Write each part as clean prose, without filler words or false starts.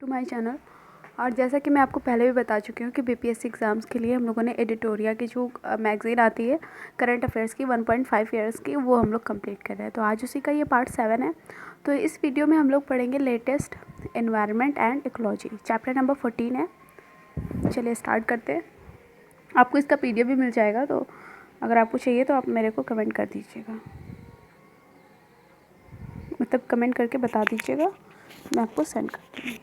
To my channel. और जैसा कि मैं आपको पहले भी बता चुकी हूँ कि बीपीएससी एग्ज़ाम्स के लिए हम लोगों ने एडिटोरिया की जो मैगज़ीन आती है करंट अफेयर्स की 1.5 ईयर्स की, वो हम लोग कंप्लीट कर रहे हैं। तो आज उसी का ये पार्ट 7 है। तो इस वीडियो में हम लोग पढ़ेंगे latest environment and ecology, chapter number 14 है। चलिए स्टार्ट करते हैं। आपको इसका PDF भी मिल जाएगा, तो अगर आपको चाहिए तो आप मेरे को कमेंट कर दीजिएगा, मतलब कमेंट करके बता दीजिएगा, मैं आपको सेंड कर दूँगी।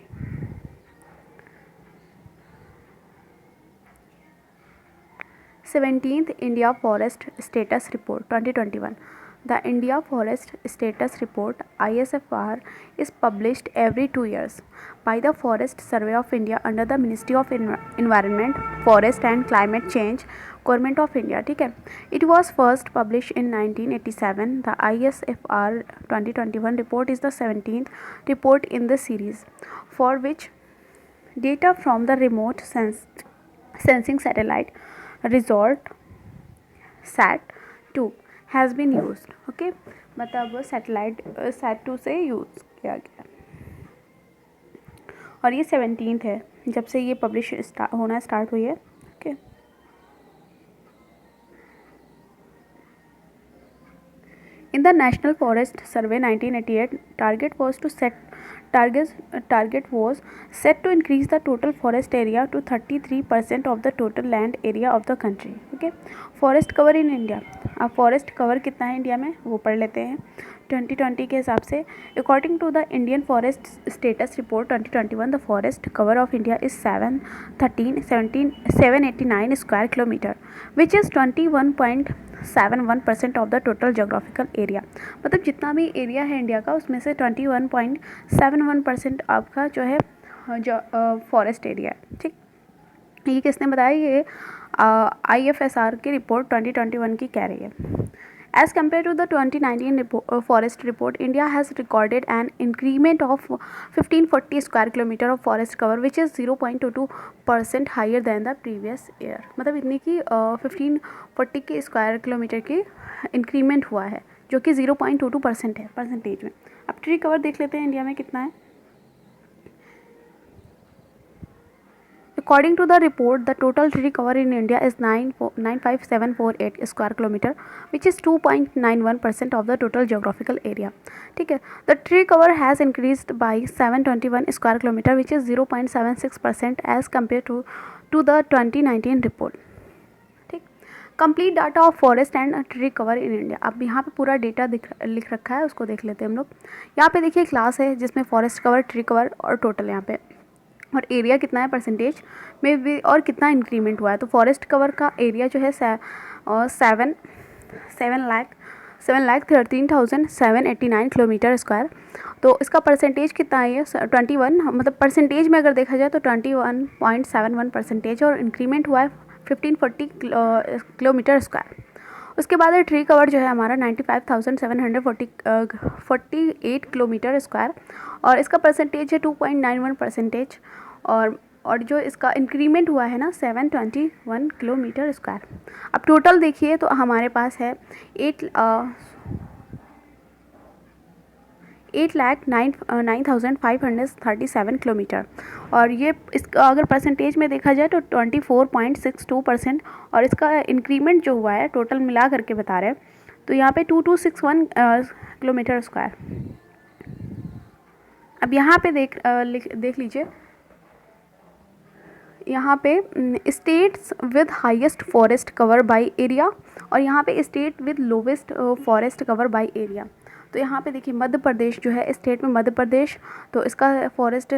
17th India Forest Status Report 2021. The India Forest Status Report (ISFR) is published every 2 years by the Forest Survey of India under the Ministry of Environment, Forest and Climate Change, Government of India. ठीक है, it was first published in 1987. The ISFR 2021 report is the 17th report in the series, for which data from the remote sensing satellite resort SAT-2 has been used. Okay, मतलब satellite SAT-2 से use किया गया, और ये 17th है जब से ये पब्लिश होना स्टार्ट हुई है। Okay, in the National Forest Survey 1988, target was set to increase the total forest area to 33% of the total land area of the country. Okay, forest cover in India. अब forest cover कितना है India में वो पढ़ लेते हैं 2020 के हिसाब से। According to the Indian Forest Status Report 2021, the forest cover of India is 789 square kilometer, which is 21.71% of the total geographical area. मतलब जितना भी एरिया है इंडिया का, उसमें से 21.71% आपका जो है फॉरेस्ट एरिया है। ठीक, ये किसने बताया? ये IFSR की रिपोर्ट 2021 की कह रही है। As compared to the 2019 forest report, India has recorded an increment of 1540 square kilometer of forest cover, which is 0.22% higher than the previous year. मतलब इतनी की 1540 के स्क्वायर किलोमीटर की इंक्रीमेंट हुआ है, जो कि 0.22% है परसेंटेज में। अब ट्री कवर देख लेते हैं इंडिया में कितना है। According to the report, the total tree cover in India is 95748 square kilometer, which is 2.91% of the total geographical area. ठीक है, the tree cover has increased by 721 square kilometer, which is 0.76% as compared to the 2019 report. ठीक, complete data of forest and tree cover in India. अब यहाँ पे पूरा data लिख रखा है, उसको देख लेते हैं हम लोग। यहाँ पे देखिए क्लास है जिसमें फॉरेस्ट कवर, ट्री कवर और टोटल यहाँ पे, और एरिया कितना है परसेंटेज में भी, और कितना इंक्रीमेंट हुआ है। तो फॉरेस्ट कवर का एरिया जो है 7,13,789 किलोमीटर स्क्वायर। तो इसका परसेंटेज कितना है? 21, मतलब परसेंटेज में अगर देखा जाए तो 21.71%, और इंक्रीमेंट हुआ है 1540 किलोमीटर स्क्वायर। उसके बाद ट्री कवर जो है हमारा 95,748 किलोमीटर स्क्वायर, और इसका परसेंटेज है 2.91%, और जो इसका इंक्रीमेंट हुआ है ना 721 किलोमीटर स्क्वायर। अब टोटल देखिए तो हमारे पास है 8,09,537 किलोमीटर, और ये इसका अगर परसेंटेज में देखा जाए तो 24.62%, और इसका इंक्रीमेंट जो हुआ है टोटल मिला करके बता रहे हैं तो यहाँ पे 2261 किलोमीटर स्क्वायर। अब यहाँ पे देख लीजिए, यहाँ पे states with highest forest cover by area, और यहाँ पे state with lowest forest cover by area. तो यहाँ पे देखिए मध्य प्रदेश जो है, स्टेट में मध्य प्रदेश, तो इसका फॉरेस्ट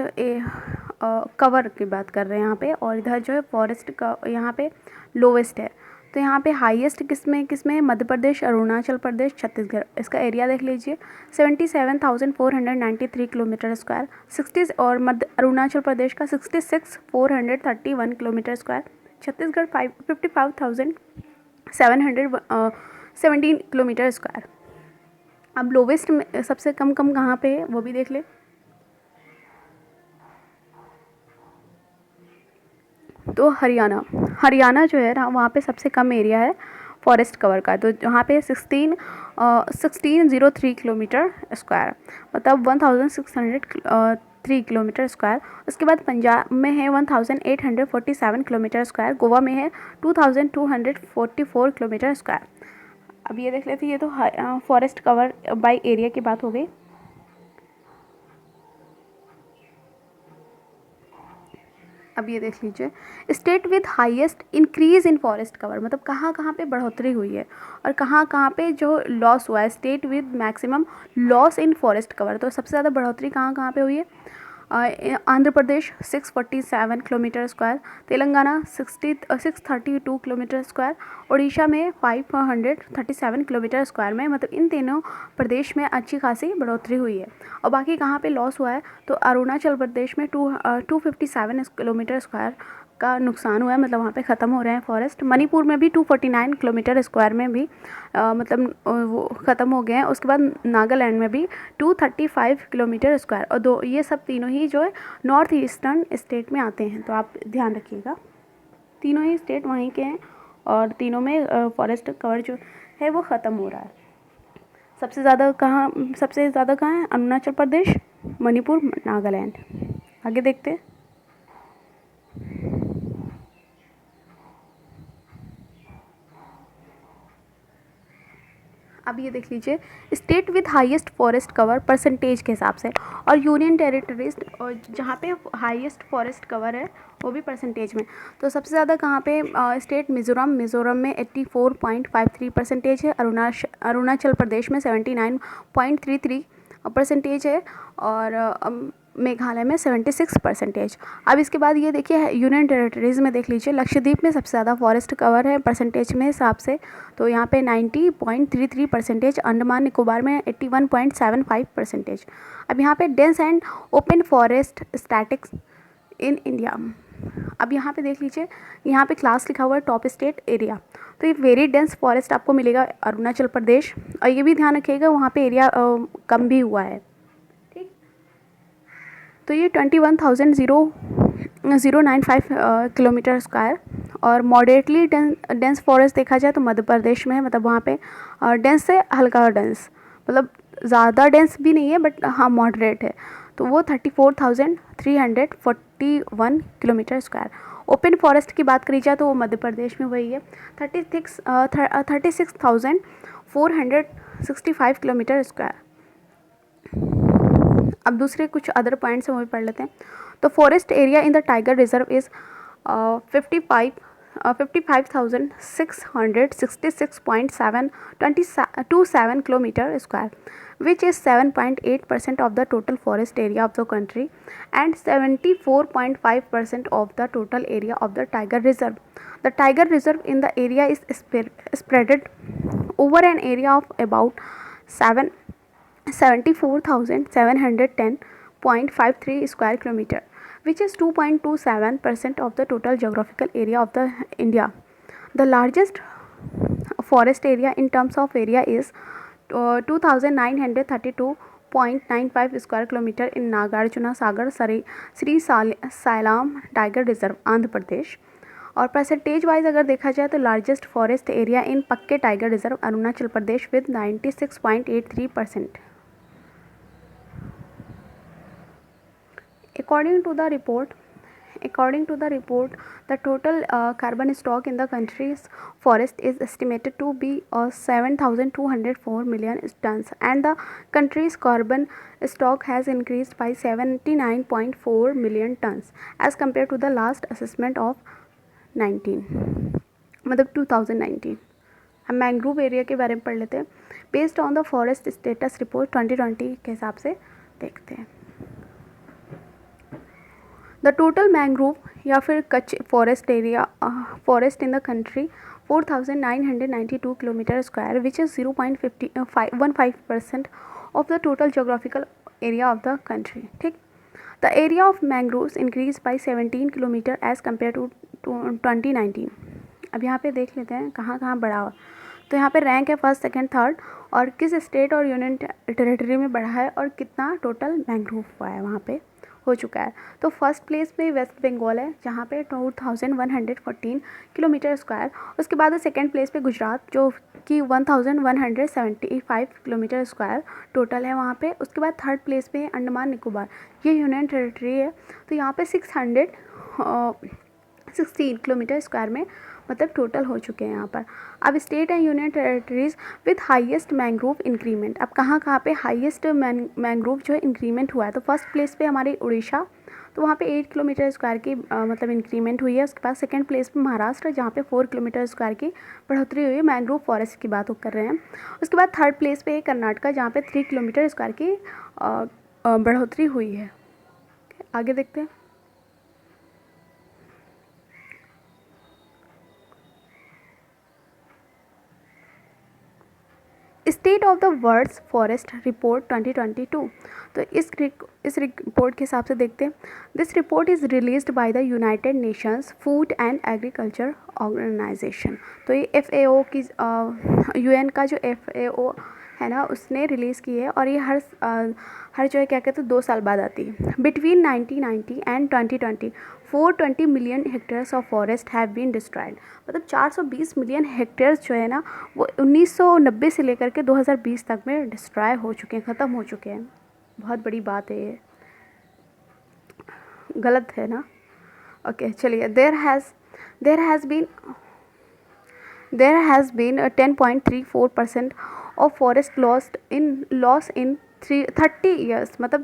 कवर की बात कर रहे हैं यहाँ पे, और इधर जो है फॉरेस्ट का यहाँ पे लोवेस्ट है। तो यहाँ पे हाईएस्ट किसमें मध्य प्रदेश, अरुणाचल प्रदेश, छत्तीसगढ़। इसका एरिया देख लीजिए 77,493 किलोमीटर स्क्वायर, 60, और अरुणाचल प्रदेश का 66,431 kilometre square, Chhattisgarh 55,717 kilometre square. अब लोवेस्ट में सबसे कम कहाँ पे है वो भी देख ले। तो हरियाणा जो है ना, वहाँ पे सबसे कम एरिया है फॉरेस्ट कवर का। तो यहाँ पे 1603 किलोमीटर स्क्वायर, मतलब 1600 3 किलोमीटर स्क्वायर। उसके बाद पंजाब में है 1847 किलोमीटर स्क्वायर। गोवा में है 2244 किलोमीटर स्क्वायर। अब ये देख लेते हैं, ये तो फॉरेस्ट कवर बाय एरिया की बात हो गई। अब ये देख लीजिए, state with highest increase in forest cover, मतलब कहाँ कहाँ पे बढ़ोतरी हुई है और कहाँ कहाँ पे जो लॉस हुआ है। State with maximum loss in forest cover, तो सबसे ज़्यादा बढ़ोतरी कहाँ कहाँ पे हुई है। Andhra Pradesh 647 kilometre square, Telangana 632 kilometre square, Orissa में 537 किलोमीटर स्क्वायर में, मतलब इन तीनों प्रदेश में अच्छी खासी बढ़ोतरी हुई है। और बाकी कहाँ पे लॉस हुआ है, तो अरुणाचल प्रदेश में 257 किलोमीटर स्क्वायर का नुकसान हुआ है, मतलब वहाँ पे ख़त्म हो रहे हैं फॉरेस्ट। मणिपुर में भी 249 किलोमीटर स्क्वायर में भी मतलब वो ख़त्म हो गए हैं। उसके बाद नागालैंड में भी 235 किलोमीटर स्क्वायर, और ये सब तीनों ही जो है नॉर्थ ईस्टर्न स्टेट में आते हैं, तो आप ध्यान रखिएगा। तीनों ही स्टेट वहीं के हैं और तीनों में फॉरेस्ट कवर जो है वो ख़त्म हो रहा है। सबसे ज़्यादा कहाँ है, अरुणाचल प्रदेश, मणिपुर, नागालैंड। आगे देखते हैं। अब ये देख लीजिए, state with highest forest cover percentage के हिसाब से, और यूनियन टेरिटरीज और जहाँ पे हाईएस्ट फॉरेस्ट कवर है वो भी परसेंटेज में। तो सबसे ज़्यादा कहाँ पे स्टेट मिज़ोरम में 84.53% है, अरुणाचल प्रदेश में 79.33% है, और मेघालय में 76%। अब इसके बाद ये देखिए यूनियन टेरिटरीज़ में देख लीजिए, लक्षद्वीप में सबसे ज़्यादा फॉरेस्ट कवर है परसेंटेज में हिसाब से, तो यहाँ पे 90.33%। अंडमान निकोबार में 81.75%। अब यहाँ पे dense and open forest statics in India. अब यहाँ पे देख लीजिए, यहाँ पे क्लास लिखा हुआ है टॉप स्टेट एरिया, तो ये वेरी डेंस फॉरेस्ट आपको मिलेगा अरुणाचल प्रदेश। और ये भी ध्यान रखिएगा वहाँ पे एरिया कम भी हुआ है, ठीक। तो ये 21,095 किलोमीटर स्क्वायर। और मॉडरेटली डेंस फॉरेस्ट देखा जाए तो मध्य प्रदेश में है, मतलब वहाँ पे डेंस से हल्का डेंस, मतलब ज़्यादा डेंस भी नहीं है बट हाँ मॉडरेट है, तो वो 34,341 किलोमीटर स्क्वायर। ओपन फॉरेस्ट की बात करी जाए तो वो मध्य प्रदेश में वही है, 36,465 किलोमीटर स्क्वायर। अब दूसरे कुछ अदर पॉइंट्स हैं वो भी पढ़ लेते हैं। तो forest area in the tiger reserve is 55,666.727 kilometer square, which is 7.8% of the total forest area of the country and 74.5% of the total area of the tiger reserve. The tiger reserve in the area is spread over an area of about 74,710.53 square kilometer, which is 2.27% of the total geographical area of the India. The largest forest area in terms of area is 2,932.95 square kilometer in Nagarjuna Sagar Sri Sailam Tiger Reserve, Andhra Pradesh. और percentage wise अगर देखा जाए तो largest forest area in पक्के tiger reserve Arunachal Pradesh with 96.83%। According to the report, the total carbon stock in the country's forest is estimated to be 7,204 million tons, and the country's carbon stock has increased by 79.4 million tons as compared to the last assessment of 2019। हम mangrove area के बारे में पढ़ लेते हैं। Based on the forest status report 2020 के हिसाब से देखते हैं। द टोटल मैंग्रोव या फिर Kutch forest area forest in the country 4,992 kilometre square, which is 0.15% of the total geographical area of the country, ठीक। The area of mangroves increase by 17 kilometre as compare to 2019। अब यहाँ पे देख लेते हैं कहाँ कहाँ बढ़ा हुआ। तो यहाँ पे रैंक है फर्स्ट, सेकंड, थर्ड, और किस स्टेट और यूनियन टेरिटरी में बढ़ा है और कितना टोटल मैंग्रोव हुआ है वहाँ पे हो चुका है। तो फर्स्ट प्लेस पे वेस्ट बंगाल है जहाँ पे 2114 किलोमीटर स्क्वायर। उसके बाद सेकंड प्लेस पे गुजरात जो कि 1175 किलोमीटर स्क्वायर टोटल है वहाँ पे। उसके बाद थर्ड प्लेस पे है अंडमान निकोबार, ये यूनियन टेरिटरी है, तो यहाँ पे 616 किलोमीटर स्क्वायर में मतलब टोटल हो चुके हैं यहाँ पर। अब state and union territories with highest mangrove increment, अब कहाँ पे हाईएस्ट मैंग्रोव जो है इंक्रीमेंट हुआ है। तो फर्स्ट प्लेस पे हमारी उड़ीसा, तो वहाँ पे 8 किलोमीटर स्क्वायर की मतलब इंक्रीमेंट हुई है। उसके बाद सेकंड प्लेस पे महाराष्ट्र जहाँ पे 4 किलोमीटर स्क्वायर की बढ़ोतरी हुई है, मैंग्रोव फॉरेस्ट की बात कर रहे हैं। उसके बाद थर्ड प्लेस पे कर्नाटका जहाँ पे 3 किलोमीटर स्क्वायर की बढ़ोतरी हुई है। आगे देखते हैं। State of the world's forest report 2022, तो इस रिपोर्ट के हिसाब से देखते हैं। This report is released by the United Nations Food and Agriculture Organization. तो ये FAO की UN का जो FAO है ना उसने रिलीज़ की है, और ये हर जो है क्या कहते हैं 2 साल बाद आती है। Between 1990 and 2020 420 million hectares of forest have been destroyed, मतलब 420 मिलियन हेक्टेयर्स जो है ना वो 1990 से लेकर के 2020 तक में डिस्ट्रॉय हो चुके हैं, ख़त्म हो चुके हैं। बहुत बड़ी बात है ये, गलत है ना। ओके चलिए, there has been a 10.34% of forest loss in 30 years, मतलब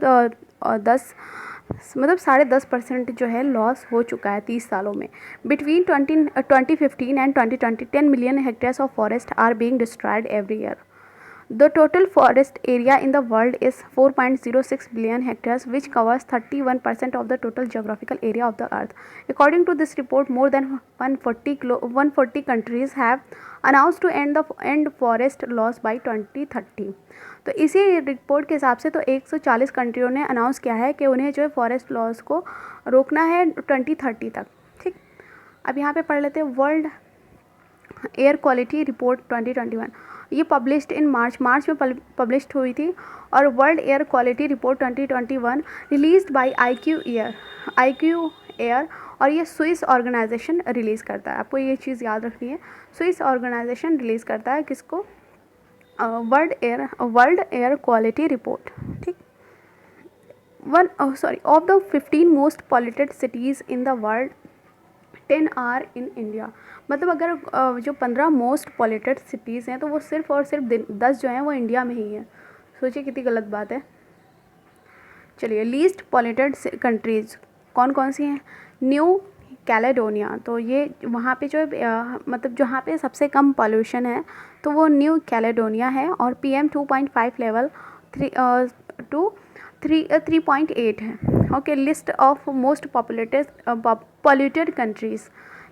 10.5% जो है लॉस हो चुका है 30 सालों में। Between 2015 and 2020 10 million hectares of forest are being destroyed every year. The total forest area in the world is 4.06 billion hectares, which covers 31% of the total geographical area of the earth. According to this report, more than 140 countries have announced to end forest loss by 2030. तो इसी report के हिसाब से तो 140 कंट्रियों ने announce किया है कि उन्हें जो है फॉरेस्ट लॉस को रोकना है 2030 तक। ठीक, अब यहाँ पे पढ़ लेते हैं वर्ल्ड एयर क्वालिटी रिपोर्ट 2021। ये पब्लिश्ड इन मार्च में पब्लिश्ड हुई थी। और world air quality report 2021 released by IQ air, और ये स्विस ऑर्गेनाइजेशन रिलीज़ करता है। आपको ये चीज़ याद रखनी है, स्विस ऑर्गेनाइजेशन रिलीज़ करता है किसको, वर्ल्ड एयर क्वालिटी रिपोर्ट। ठीक, of the 15 most polluted cities in the world 10 are in India, मतलब अगर जो 15 मोस्ट पॉल्यूटेड सिटीज़ हैं तो वो सिर्फ और सिर्फ 10 जो हैं वो इंडिया में ही हैं। सोचिए कितनी गलत बात है। चलिए, लीस्ट पॉल्यूटेड कंट्रीज़ कौन कौन सी हैं। न्यू कैलेडोनिया, तो ये वहाँ पे जो मतलब जहाँ पे सबसे कम पॉल्यूशन है तो वो न्यू कैलेडोनिया है, और PM 2.5 लेवल 3.8 है। Okay, list of most polluted countries,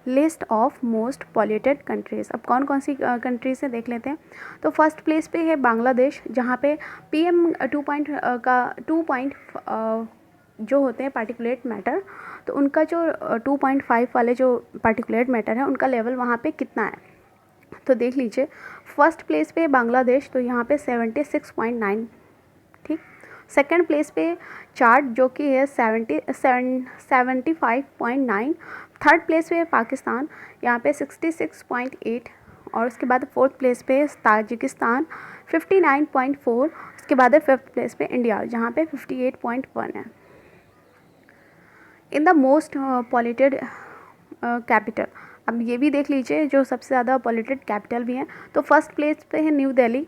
list of most polluted countries. अब कौन कौन सी कंट्रीज़ हैं देख लेते हैं। तो फर्स्ट प्लेस पे है बांग्लादेश, जहाँ पे PM 2 जो होते हैं पार्टिकुलेट मैटर, तो उनका जो 2.5 वाले जो पार्टिकुलेट मैटर है उनका लेवल वहाँ पे कितना है तो देख लीजिए। फर्स्ट प्लेस पे बांग्लादेश, तो यहाँ पे 76.9। ठीक, सेकंड प्लेस पे चार्ट जो कि है 75.9। थर्ड प्लेस पे पाकिस्तान, यहाँ पे 66.8। और उसके बाद फोर्थ प्लेस पे ताजिकिस्तान 59.4। उसके बाद फिफ्थ प्लेस पे इंडिया जहाँ पे 58.1 है। In the most polluted capital, अब ये भी देख लीजिए जो सबसे ज़्यादा पॉल्यूटेड कैपिटल भी हैं। तो फर्स्ट प्लेस पे है न्यू दिल्ली,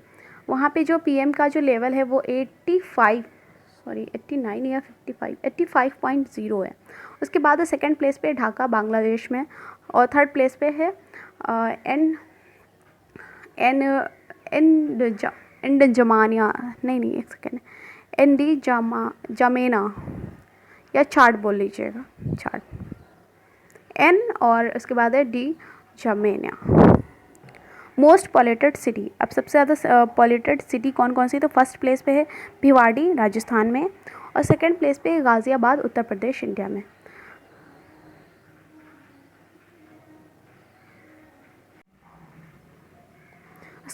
वहाँ पे जो PM का जो लेवल है वो 89 या 85.0 है। उसके बाद सेकंड प्लेस पे ढाका बांग्लादेश में, और थर्ड प्लेस पे है जमेना या चार्ट बोल लीजिएगा, चार्ट N, और उसके बाद है D जमेना। मोस्ट पॉल्यूटेड सिटी, अब सबसे ज़्यादा पॉल्यूटेड सिटी कौन कौन सी, तो फर्स्ट प्लेस पे है भिवाड़ी राजस्थान में, और सेकंड प्लेस पे गाज़ियाबाद उत्तर प्रदेश इंडिया में।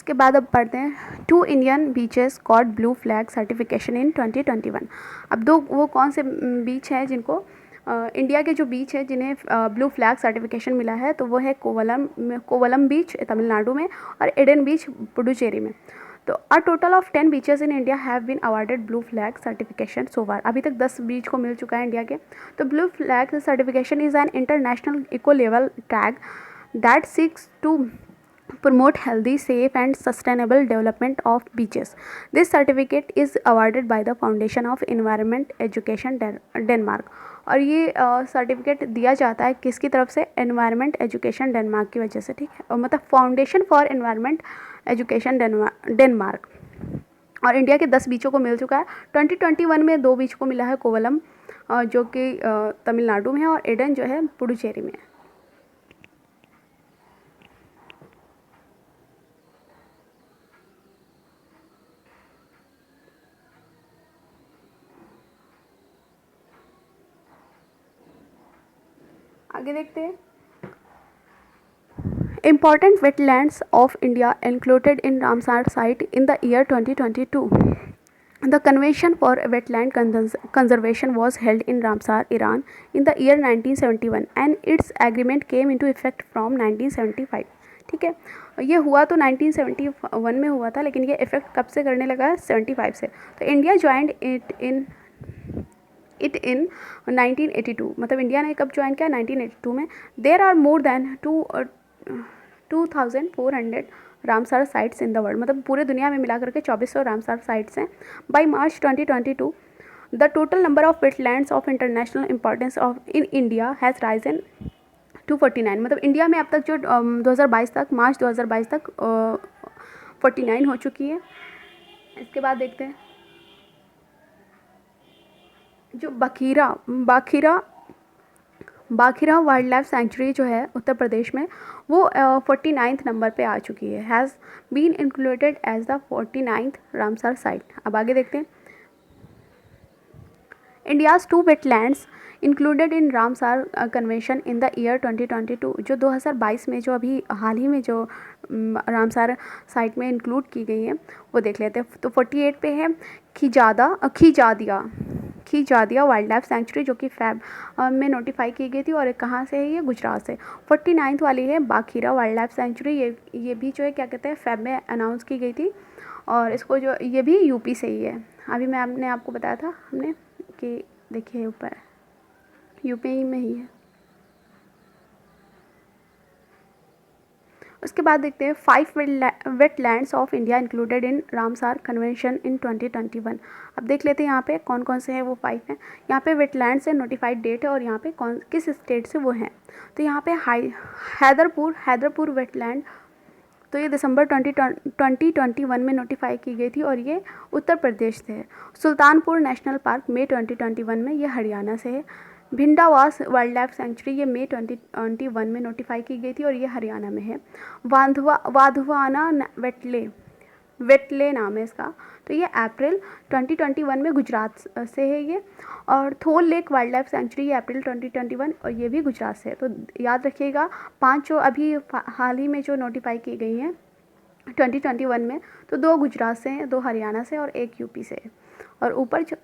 उसके बाद अब पढ़ते हैं 2 Indian beaches got blue flag certification इन 2021। अब वो कौन से बीच हैं जिनको इंडिया के जो बीच है जिन्हें ब्लू फ्लैग सर्टिफिकेशन मिला है, तो वो है कोवलम बीच तमिलनाडु में और एडन बीच पुडुचेरी में। तो a total of 10 beaches in India have been awarded blue flag certification so far. अभी तक 10 बीच को मिल चुका है इंडिया के। तो blue flag certification is an international eco level tag that seeks to promote healthy, safe and sustainable development of beaches. This certificate is awarded by the Foundation of Environment Education Denmark। और ये certificate दिया जाता है किसकी तरफ से? Environment education Denmark की वजह से, ठीक है, और मतलब foundation for environment education Denmark. और इंडिया के 10 बीचों को मिल चुका है। 2021 में 2 बीच को मिला है, कोवलम जो कि तमिलनाडु में है और एडन जो है पुडुचेरी में है। आगे देखते हैं। Important wetlands of India included in Ramsar site in the year 2022. The Convention for Wetland Conservation was held in Ramsar, Iran in the year 1971 and its agreement came into effect from 1975। ठीक है, ये हुआ तो 1971 में हुआ था, लेकिन ये इफेक्ट कब से करने लगा है? 75 से। तो इंडिया ज्वाइंड इट इन 1982, मतलब इंडिया ने कब ज्वाइन किया? 1982 में। There are more than 2400 Ramsar sites in the world, मतलब पूरे दुनिया में मिला करके 2400 रामसर साइट्स हैं। By March 2022 the total number of wetlands of international importance of in India has risen to 49, मतलब इंडिया में अब तक जो 2022 तक, मार्च 2022 तक 49 हो चुकी है। इसके बाद देखते हैं जो बाखीरा वाइल्ड लाइफ सेंचुरी जो है उत्तर प्रदेश में, वो 49th नंबर पे आ चुकी है। Has been included as the 49th Ramsar site. अब आगे देखते हैं। India's 2 wetlands included in Ramsar convention in the year 2022, जो 2022 में, जो अभी हाल ही में जो रामसर साइट में इंक्लूड की गई हैं, वो देख लेते हैं। तो 48 पे है खीजादिया वाइल्ड लाइफ सेंचुरी, जो कि फैब में नोटिफाई की गई थी, और कहाँ से है ये? गुजरात से। 49th वाली है बाखीरा वाइल्ड लाइफ सेंचुरी, ये भी जो है क्या कहते हैं, फैब में अनाउंस की गई थी, और इसको जो ये भी यूपी से ही है। अभी मैंने आपको बताया था हमने कि देखिए ऊपर यूपी में ही है। उसके बाद देखते हैं 5 wetlands of India included in Ramsar convention in 2021। अब देख लेते हैं यहाँ पे कौन कौन से हैं वो 5 हैं। यहाँ पे वेटलैंड्स है, नोटिफाइड डेट है, और यहाँ पे किस स्टेट से वो हैं। तो यहाँ पे हैदरपुर वेटलैंड, तो ये दिसंबर 2021 में नोटिफाई की गई थी, और ये उत्तर प्रदेश से है। सुल्तानपुर नेशनल पार्क मई 2021 में, ये हरियाणा से है। भिंडावास वाइल्ड लाइफ सेंचुरी, ये मई 2021 में नोटिफाई की गई थी, और ये हरियाणा में है। वाधवाना वेटले नाम है इसका, तो ये अप्रैल 2021 में गुजरात से है ये। और थोल लेक वाइल्ड लाइफ सेंचुरी, ये अप्रैल 2021, और ये भी गुजरात से है। तो याद रखिएगा 5 जो अभी हाल ही में जो नोटिफाई की गई हैं 2021 में, तो 2 गुजरात से हैं, 2 हरियाणा से और 1 यूपी से है। और ऊपर जो